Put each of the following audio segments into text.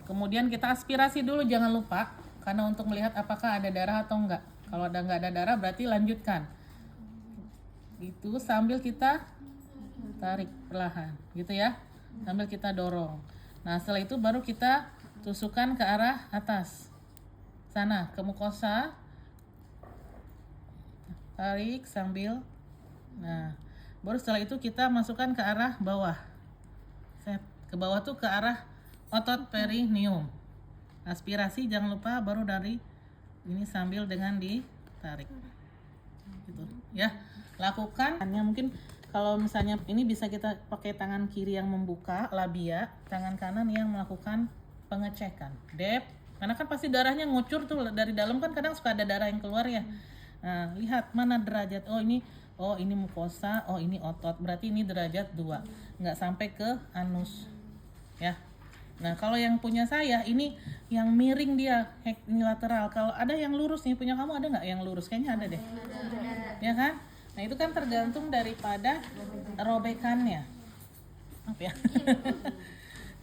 Kemudian kita aspirasi dulu, jangan lupa, karena untuk melihat apakah ada darah atau enggak. Kalau nggak ada darah berarti lanjutkan. Itu sambil kita tarik perlahan, gitu ya. Sambil kita dorong. Nah, setelah itu baru kita tusukkan ke arah atas. Sana, ke mukosa. Tarik sambil. Nah, baru setelah itu kita masukkan ke arah bawah. Set. Ke bawah tuh ke arah otot perineum. Aspirasi jangan lupa, baru dari ini sambil dengan ditarik. Gitu ya. Lakukan. Mungkin kalau misalnya ini bisa kita pakai tangan kiri yang membuka labia, tangan kanan yang melakukan pengecekan. Depth, karena kan pasti darahnya ngucur tuh dari dalam, kan kadang suka ada darah yang keluar ya. Nah, lihat mana derajat. Oh ini mukosa, oh ini otot. Berarti ini derajat 2. Nggak sampai ke anus. Ya. Nah, kalau yang punya saya ini yang miring dia, ini lateral. Kalau ada yang lurus nih, punya kamu ada nggak yang lurus? Kayaknya ada deh. Ya kan? Nah, itu kan tergantung daripada robekannya. Apa ya?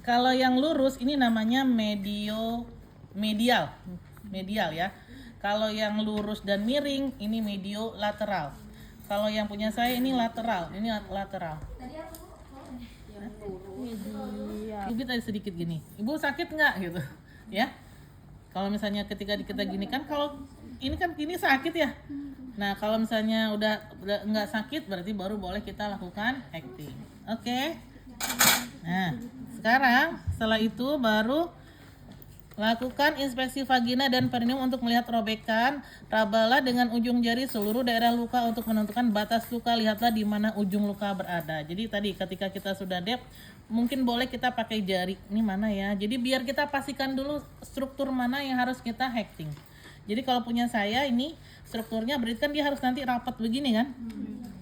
Kalau yang lurus ini namanya medial ya. Kalau yang lurus dan miring ini medio lateral. Kalau yang punya saya ini lateral. Ibu tadi sedikit gini. Ibu sakit nggak gitu? Ya. Kalau misalnya ketika kita gini kan, kalau ini kan ini sakit ya. Nah, kalau misalnya udah nggak sakit berarti baru boleh kita lakukan acting. Oke. Nah, sekarang setelah itu baru lakukan inspeksi vagina dan perineum untuk melihat robekan. Rabalah dengan ujung jari seluruh daerah luka untuk menentukan batas luka. Lihatlah di mana ujung luka berada. Jadi tadi ketika kita sudah depth, mungkin boleh kita pakai jari. Ini mana ya? Jadi biar kita pastikan dulu struktur mana yang harus kita hacking. Jadi kalau punya saya ini strukturnya berarti kan dia harus nanti rapat begini kan?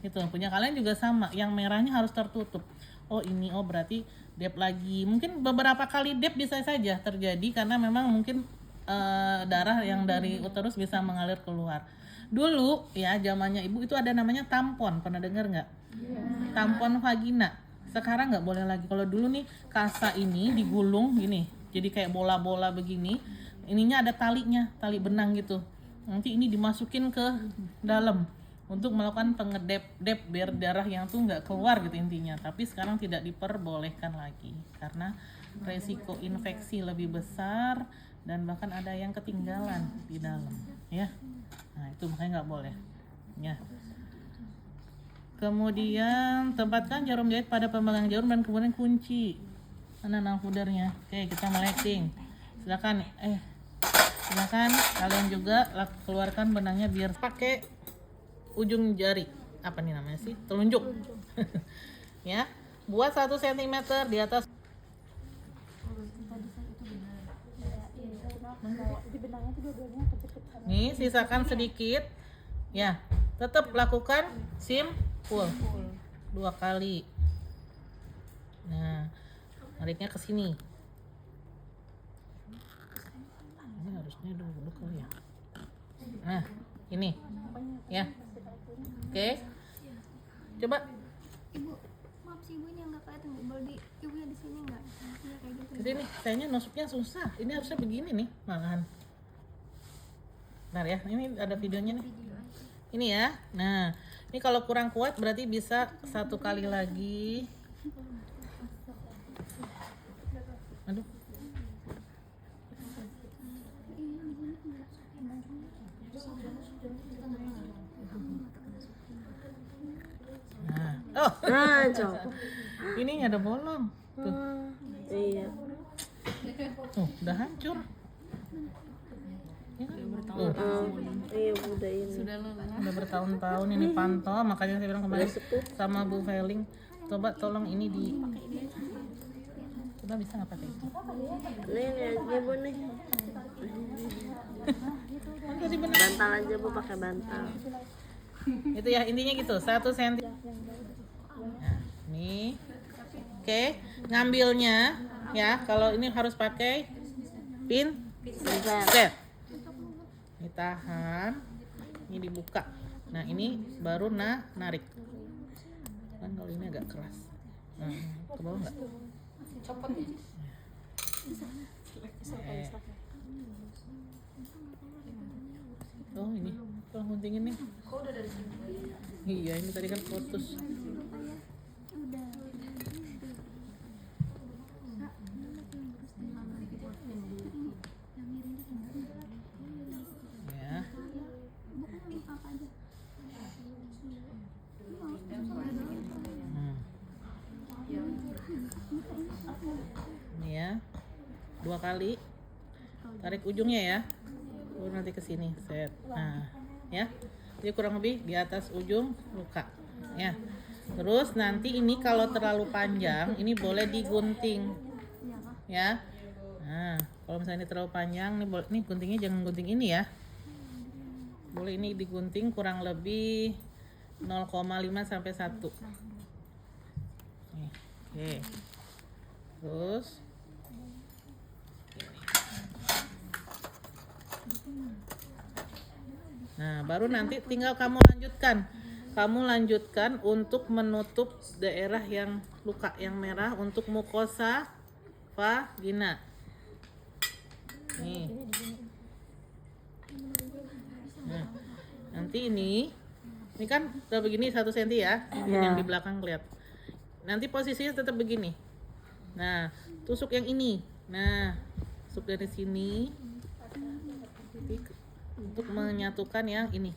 Gitu. Punya kalian juga sama. Yang merahnya harus tertutup. Oh ini, oh berarti dep lagi. Mungkin beberapa kali dep bisa saja terjadi karena memang mungkin darah yang dari uterus bisa mengalir keluar. Dulu ya zamannya ibu itu ada namanya tampon, pernah dengar nggak? Tampon vagina. Sekarang nggak boleh lagi. Kalau dulu nih kasa ini digulung gini, jadi kayak bola-bola begini. Ininya ada talinya, tali benang gitu. Nanti ini dimasukin ke dalam untuk melakukan pengedep biar darah yang tuh nggak keluar gitu intinya. Tapi sekarang tidak diperbolehkan lagi karena resiko infeksi lebih besar dan bahkan ada yang ketinggalan di dalam ya. Nah itu makanya nggak boleh ya. Kemudian tempatkan jarum jahit pada pemegang jarum dan kemudian kunci. Mana nangkudarnya? Oke, kita melekting. Silakan kalian juga keluarkan benangnya biar pakai ujung jari. Apa nih namanya sih? Telunjuk. Ya. Buat 1 cm di atas. Nih, sisakan sedikit. Ya. Tetap lakukan simpul 2 kali. Nah, nariknya ke sini. Ini harusnya dulu kali ya. Nah, ini. Ya. Oke. Coba. Ibu, maaf sih ibu, ini enggak kelihatan Bu. Boleh ibunya di sini enggak? Iya kayak gitu. Jadi nih, kayaknya nusuknya susah. Ini harusnya begini nih, malahan. Bentar ya, ini ada videonya nih. Ini ya. Nah, ini kalau kurang kuat berarti bisa 1 kali lagi. Aduh. Nah, oh. Coba. Ini ada bolong. Tuh. Iya. Tuh, udah hancur. Ya kan? Iya udah ini. Udah bertahun-tahun ini pantau, makanya saya bilang kemarin sama Bu Feling, coba tolong ini coba bisa nggak pakai itu? Nih Bu nih. Bantal aja Bu, pakai bantal. Itu ya intinya gitu, 1 cm. Nah, nih. Oke, ngambilnya ya, kalau ini harus pakai pinset. Ini tahan, ini dibuka. Nah ini baru narik. Kan kalau ini agak keras. Nah, ke bawah nggak? Oh ini, tolong guntingin nih. Iya ini tadi kan putus. Udah. Ya. Hmm. Ini ya, 2 kali. Tarik ujungnya ya. Baru nanti ke sini, set. Nah, ya. Jadi kurang lebih di atas ujung luka. Ya. Terus nanti ini kalau terlalu panjang, ini boleh digunting. Ya. Nah, kalau misalnya ini terlalu panjang, nih guntingnya jangan gunting ini ya. Boleh ini digunting kurang lebih 0,5 sampai 1. Nih, oke. Terus nah, baru nanti tinggal kamu lanjutkan. Kamu lanjutkan untuk menutup daerah yang luka yang merah untuk mukosa vagina. Nih. Nah, nanti ini kan udah begini 1 cm ya, yang di belakang lihat. Nanti posisinya tetap begini. Nah, tusuk yang ini. Nah, tusuk dari sini. Untuk menyatukan yang ini.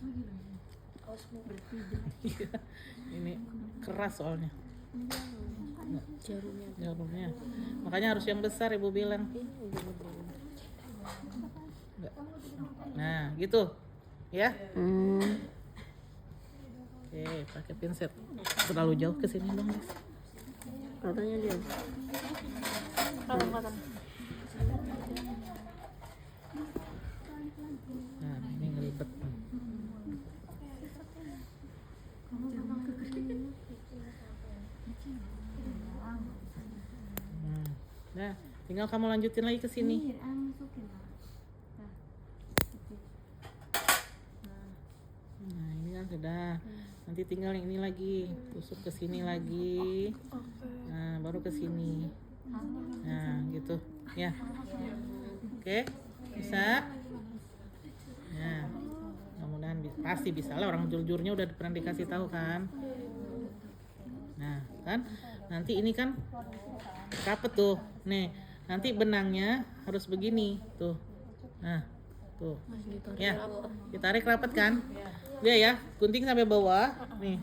Ini keras soalnya. Jarumnya. Makanya harus yang besar ibu bilang. Enggak. Nah, gitu. Ya. Oke, pakai pinset. Terlalu jauh ke sini dong, Mas. Katanya dia. Nah, ini ngelibet. Nah, tinggal kamu lanjutin lagi ke sini. Nah, ini kan sudah. Nanti tinggal yang ini lagi, tusuk ke sini lagi. Nah, baru ke sini. Nah, gitu. Ya. Oke, bisa. Nah, mudah-mudahan pasti bisa lah, orang jujurnya udah pernah dikasih tahu kan. Nah, kan nanti ini kan rapet tuh. Nih, nanti benangnya harus begini tuh. Nah, tuh. Ya, ditarik rapet kan? Dia ya, gunting sampai bawah. Nih.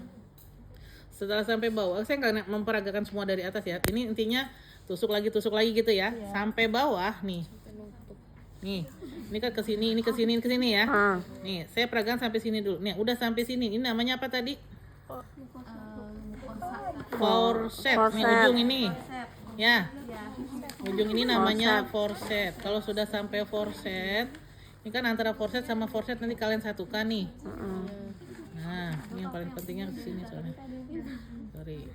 Setelah sampai bawah, saya nggak memperagakan semua dari atas ya. Ini intinya tusuk lagi gitu ya, sampai bawah nih. Nih, ini kan ke sini, ini ke sini, ke sini ya. Nih, saya peragakan sampai sini dulu. Nih, udah sampai sini. Ini namanya apa tadi? Forset. Nih ujung ini. Ya. Ujung ini namanya forset. Kalau sudah sampai forset, ini kan antara forset sama forset nanti kalian satukan nih. Nah, ini yang paling pentingnya ke sini soalnya. Sorry.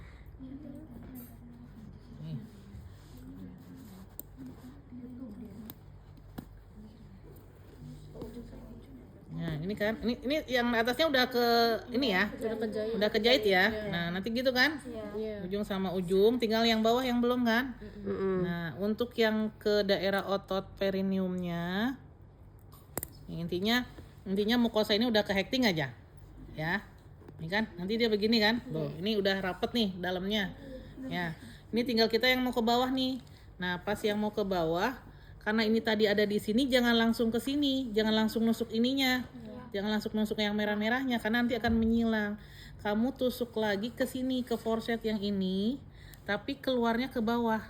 Nih. Nah, ini kan, ini yang atasnya udah ke ini ya, udah kejahit ya. Nah, nanti gitu kan, ujung sama ujung, tinggal yang bawah yang belum kan. Nah, untuk yang ke daerah otot perineumnya, intinya mukosa ini udah ke hecting aja, ya. Ini kan, nanti dia begini kan, tuh, ini udah rapet nih dalamnya, ya. Ini tinggal kita yang mau ke bawah nih. Nah, pas yang mau ke bawah. Karena ini tadi ada di sini, jangan langsung ke sini, jangan langsung nusuk ininya, jangan langsung nusuk yang merah-merahnya, karena nanti akan menyilang. Kamu tusuk lagi ke sini, ke forset yang ini, tapi keluarnya ke bawah,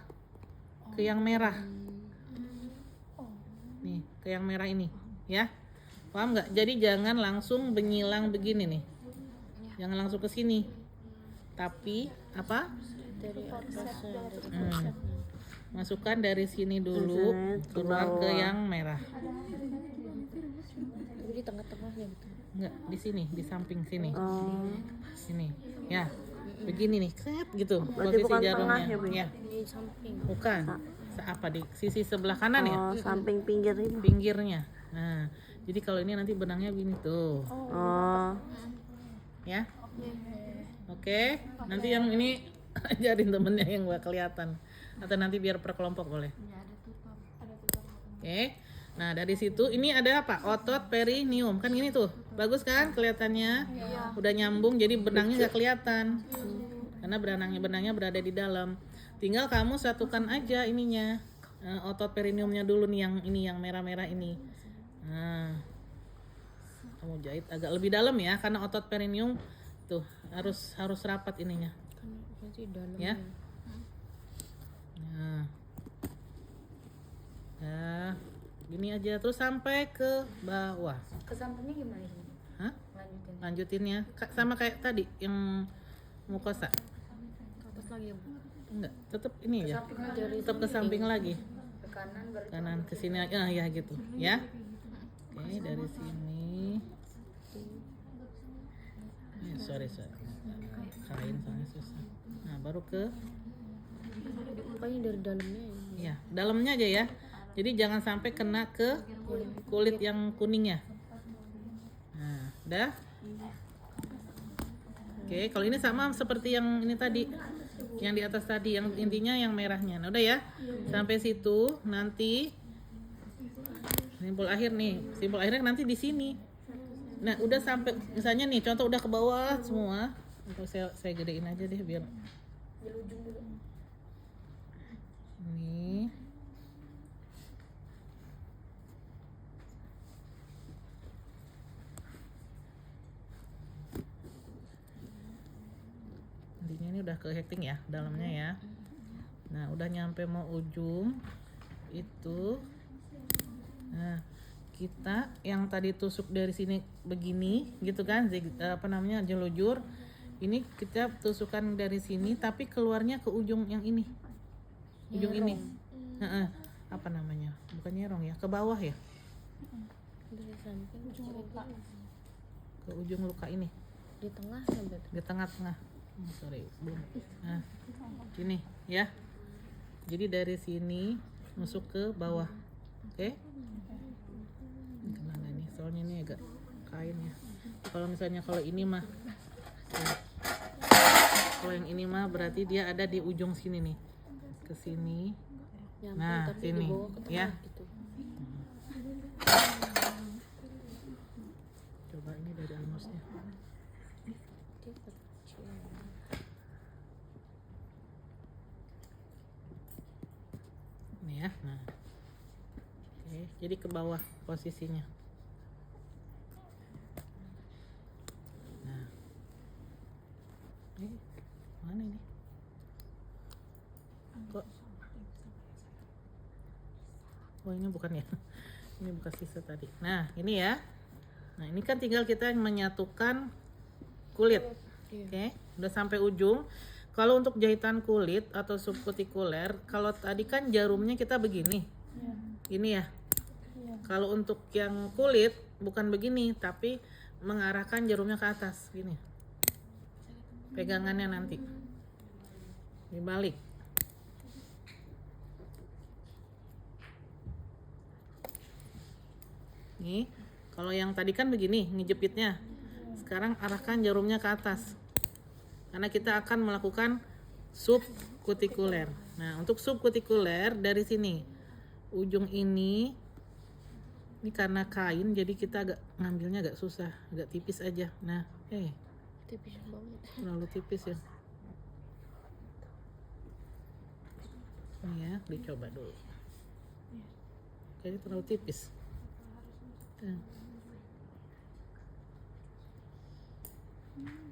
ke yang merah. Nih, ke yang merah ini, ya, paham nggak? Jadi jangan langsung menyilang begini nih, jangan langsung ke sini, tapi apa? Dari atasnya. Masukkan dari sini dulu, keluar ke yang merah. Di tengah-tengahnya gitu. Enggak, di sini, di samping sini. Sini. Ya. Begini nih, set gitu. Berarti Posisi bukan jarumnya. tengah ya, Bu? Ya. Di samping. Bukan. Apa di sisi sebelah kanan ya? Samping pinggir ini. Pinggirnya. Nah, jadi kalau ini nanti benangnya begini tuh. Ya. Oke. Nanti yang ini ajarin temennya yang gak kelihatan. Atau nanti biar per kelompok boleh. Ya, ada tutup. Oke. Nah, dari situ ini ada apa? Otot perineum. Kan gini tuh. Bagus kan kelihatannya? Udah nyambung jadi benangnya nggak kelihatan. Karena benangnya berada di dalam. Tinggal kamu satukan aja ininya. Otot perineumnya dulu nih yang merah-merah ini. Nah, kamu jahit agak lebih dalam ya karena otot perineum tuh harus rapat ininya. Kan berarti dalam Ya. Nah. Nah, gini aja terus sampai ke bawah. Ke sampingnya gimana ini? Hah? Lanjutin. Lanjutinnya sama kayak tadi yang mukosa. ke atas lagi ya Bu. Enggak, tetap ini ya. Samping aja. Tetap ke samping lagi. Ke kanan baru Kanan ke sini aja. Ya gitu, ya. Oke, dari sini. Sorry. Kain soalnya susah. Nah, baru ke Pokoknya dari dalamnya ya. ya, dalamnya aja ya. Jadi jangan sampai kena ke kulit yang kuningnya. Nah, udah. Oke, kalau ini sama seperti yang ini tadi. Yang di atas tadi, yang intinya yang merahnya. Nah, udah ya. Sampai situ nanti simpul akhir nih. Simpul akhirnya nanti di sini. Nah, udah sampai misalnya nih, contoh udah ke bawah semua. Untuk saya gedein aja deh biar ini. Intinya ini udah ke hacking ya dalamnya ya. Nah, udah nyampe mau ujung itu. Nah, kita yang tadi tusuk dari sini begini gitu kan, jelujur. Ini kita tusukkan dari sini tapi keluarnya ke ujung yang ini. Ujung ini. Heeh. Apa namanya? Bukan nyerong ya, ke bawah ya. Dari samping Ke ujung luka ini. di tengah sampai Di tengah-tengah. Sorry, belum. Nah, gini ya. Jadi dari sini masuk ke bawah. Oke? Kemana nih? Soalnya ini agak kain ya. Kalau misalnya kalau ini mah, kalau yang ini mah berarti dia ada di ujung sini nih. Ke sini. nyambung Nah, tapi sini. dibawa ke tengah Ya. gitu. Coba ini dari anusnya. Dia kecil. Ini ya. Nah. Oke, jadi ke bawah posisinya. Nah. Mana ini? Kok? Oh, ini bukan ya. Ini bukan sisa tadi. Nah, ini ya. Nah, ini kan tinggal kita menyatukan kulit. Oke, udah sampai ujung. Kalau untuk jahitan kulit atau subkutikuler, kalau tadi kan jarumnya kita begini. Ini ya. Kalau untuk yang kulit bukan begini, tapi mengarahkan jarumnya ke atas gini. Pegangannya nanti dibalik. Nih, kalau yang tadi kan begini ngejepitnya. Sekarang arahkan jarumnya ke atas. Karena kita akan melakukan subkutikuler. Nah, untuk subkutikuler dari sini. Ujung ini karena kain jadi kita agak ngambilnya agak susah, agak tipis aja. Nah, Tipis banget. terlalu tipis ya. Ini ya, dicoba dulu. Kayaknya terlalu tipis.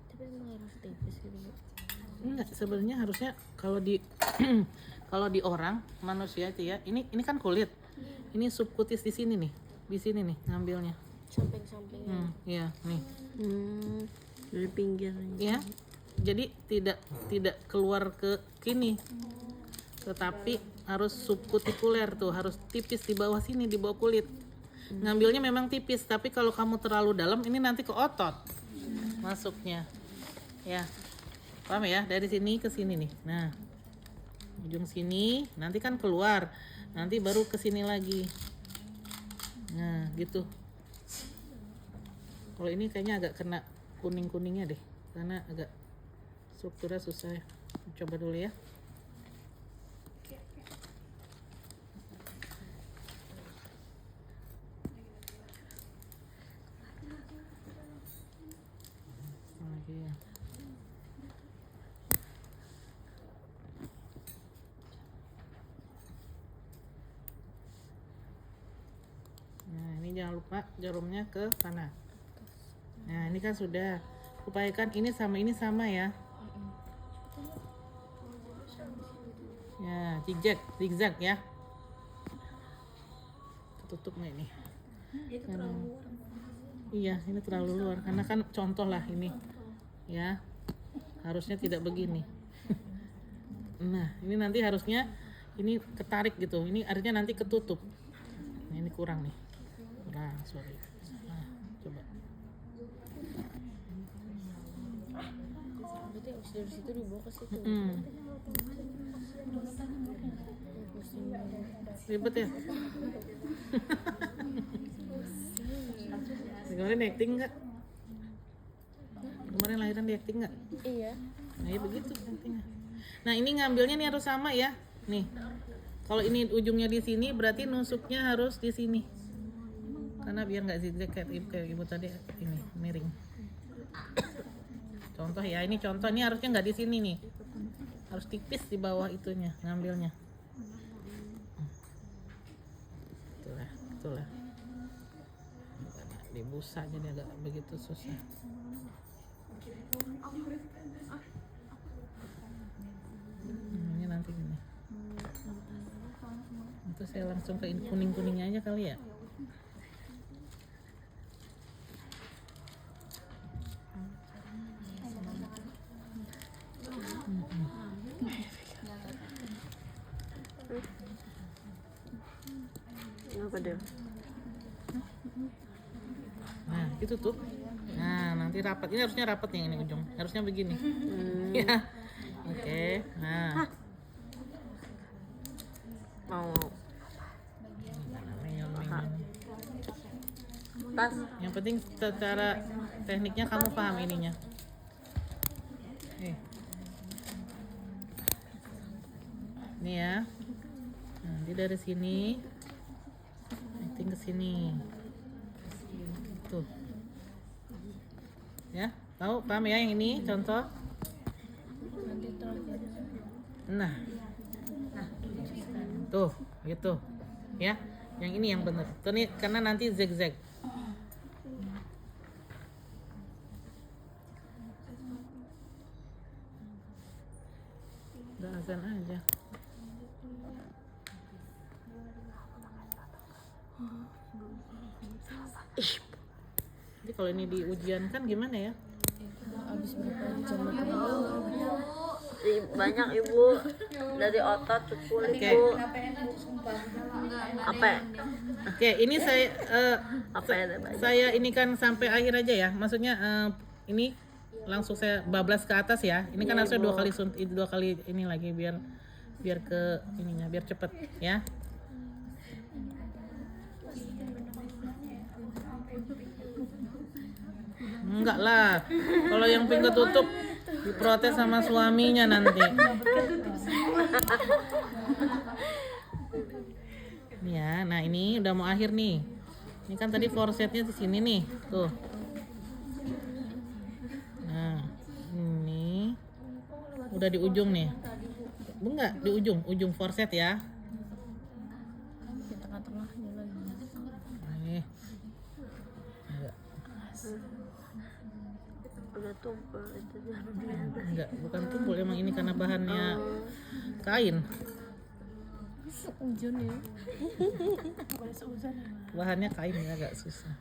Tapi emang harus tipis gitu Bu. Enggak, sebenarnya harusnya kalau di kalau di orang manusia itu ya, ini kan kulit. Ini subkutis di sini nih. Di sini nih ngambilnya. Samping-sampingnya. Iya, nih. Dari pinggirnya. Ya. Jadi tidak keluar ke kini. Tetapi harus subkutikuler tuh, harus tipis di bawah sini, di bawah kulit. Ngambilnya memang tipis, tapi kalau kamu terlalu dalam ini nanti ke otot masuknya. Ya. Paham ya? Dari sini ke sini nih. Nah. Ujung sini nanti kan keluar. Nanti baru ke sini lagi. Nah, gitu. Kalau ini kayaknya agak kena kuning-kuningnya deh. Karena agak strukturnya susah ya. Coba dulu ya. Ini jangan lupa jarumnya ke sana. Nah, ini kan sudah. Upayakan ini sama ya. Ya, zigzag ya. Tutup nggak ini? Iya, ini terlalu luar karena kan contoh lah ini. Ya. Harusnya tidak begini. Nah, ini nanti harusnya ini ketarik gitu. Ini artinya nanti ketutup. Nah, ini kurang nih. Kurang, sorry. Nah, coba. Berarti harus dari situ dibawa ke situ. Ribet ya? Kemarin di acting nggak? Kemarin lahiran di acting nggak? Iya. Nah ya begitu actingnya. Nah ini ngambilnya nih harus sama ya. Nih, kalau ini ujungnya di sini berarti nusuknya harus di sini. Karena biar nggak zigzag kayak ibu tadi ini miring. Contoh ya, ini contoh ini harusnya nggak di sini nih. Harus tipis di bawah itunya ngambilnya. Itulah. Di busa jadi agak begitu susah. Ini nanti gini. Itu saya langsung ke kuning-kuningnya aja kali ya. Apa deh? Nah, itu tuh. Nah, nanti rapat. Ini harusnya rapat yang ini ujung. Harusnya begini. Ya. Oke. Nah. Mau Menyon. tas. Yang penting secara tekniknya kamu paham ininya. Ini ya. Nanti dari sini acting ke sini. Tuh. Ya, tahu paham ya yang ini contoh? Nah. Tuh, gitu. Ya. Yang ini yang benar. Tuh nih karena nanti zigzag. Udah azan aja. Jadi kalau ini di ujian kan gimana ya? Habis berapa jam itu? Banyak ibu dari otot cukul ibu. Apa? Oke, ini saya Apa ya? saya ini kan sampai akhir aja ya. Maksudnya ini langsung saya bablas ke atas ya. Ini kan harusnya dua kali ini lagi biar ke ininya biar cepet ya. Enggak lah. Kalau yang pink ketutup diprotes sama suaminya nanti. Ya, nah ini udah mau akhir nih. Ini kan tadi forsetnya di sini nih, tuh. Nah, ini udah di ujung nih. Enggak, di ujung forset ya. Di tengah-tengahnya lagi. Nih. Enggak. Udah tumpul itu Enggak, bukan tumpul, emang ini karena bahannya kain. Ujung ya. Bahannya kain ya agak susah.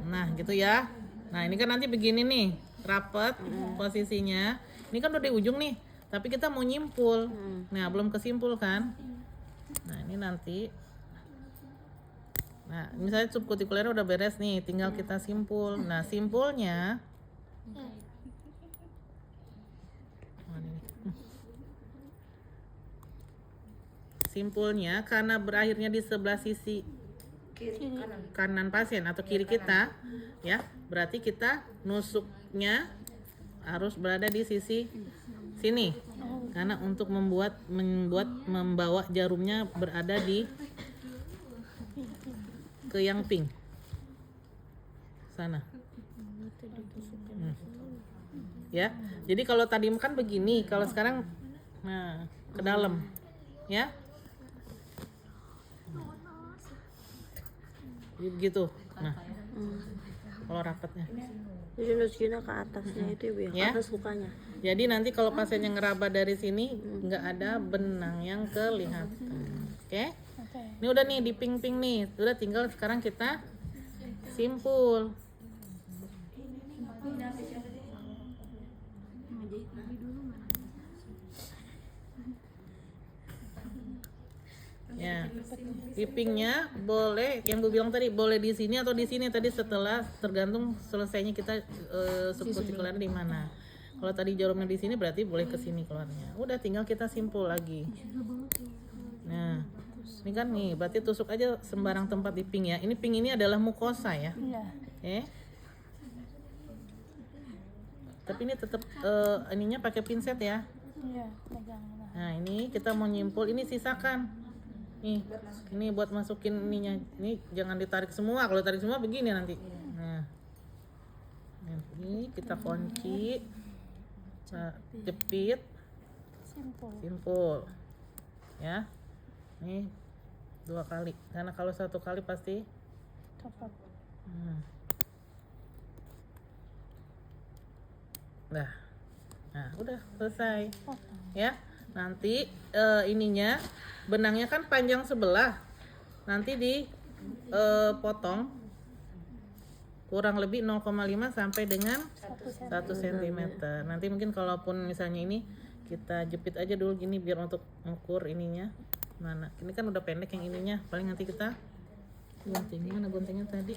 Nah, gitu ya. Nah, ini kan nanti begini nih, rapet posisinya. Ini kan udah di ujung nih, tapi kita mau nyimpul. Nah, belum kesimpul kan? Nah, ini nanti. Nah, misalnya subkutikuler udah beres nih, tinggal kita simpul. Nah, simpulnya simpulnya karena berakhirnya di sebelah sisi kanan pasien atau kiri kita, ya, berarti kita nusuknya harus berada di sisi sini. Karena untuk membawa jarumnya berada di ke yang pink sana. Ya, jadi kalau tadi kan begini, kalau sekarang nah ke dalam, ya. gitu. Nah, kalau rapatnya. Jadi nusuknya ke atasnya itu ibu ya, Ya. ke atas lukanya. Jadi nanti kalau pasiennya ngeraba dari sini nggak ada benang yang kelihatan. Oke? Ini udah nih di ping-ping nih. Udah tinggal sekarang kita simpul. Ya, pipingnya boleh yang gue bilang tadi boleh di sini atau di sini tadi setelah tergantung selesainya kita subkutikulernya di mana. Kalau tadi jarumnya di sini berarti boleh ke sini keluarnya. Udah tinggal kita simpul lagi. Nah, ini kan nih berarti tusuk aja sembarang tempat di ping ya. Ini ping ini adalah mukosa ya. Iya. Oke. Tapi ini tetap ininya pakai pinset ya. Iya, pegang. Nah ini kita mau nyimpul, ini sisakan. Nih, ini buat masukin ininya. Ini jangan ditarik semua, kalau tarik semua begini nanti. Nah, ini kita kunci, jepit, simpul, ya. Nih 2 kali, karena kalau 1 kali pasti Copot. Nah, udah selesai. Ya, nanti ininya benangnya kan panjang sebelah. Nanti dipotong kurang lebih 0,5 sampai dengan 1 cm. Nanti mungkin kalaupun misalnya ini kita jepit aja dulu gini biar untuk mengukur ininya. Mana? Ini kan udah pendek yang ininya. Paling nanti kita gunting. Mana guntingnya tadi?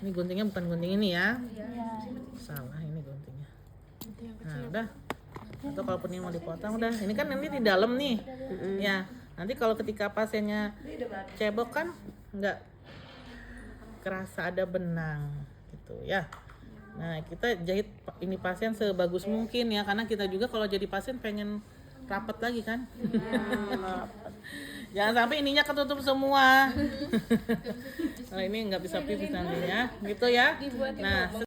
Ini guntingnya bukan gunting ini ya. Salah ini guntingnya. Nah, udah. Atau kalaupun ini mau dipotong udah. Ini kan nanti di dalam nih. Ya. Nanti kalau ketika pasiennya cebok kan nggak kerasa ada benang gitu ya. Nah, kita jahit ini pasien sebagus mungkin ya, karena kita juga kalau jadi pasien pengen rapat lagi kan. Jangan sampai ininya ketutup semua. Kalau ini nggak bisa pipis nantinya, gitu ya. Nah,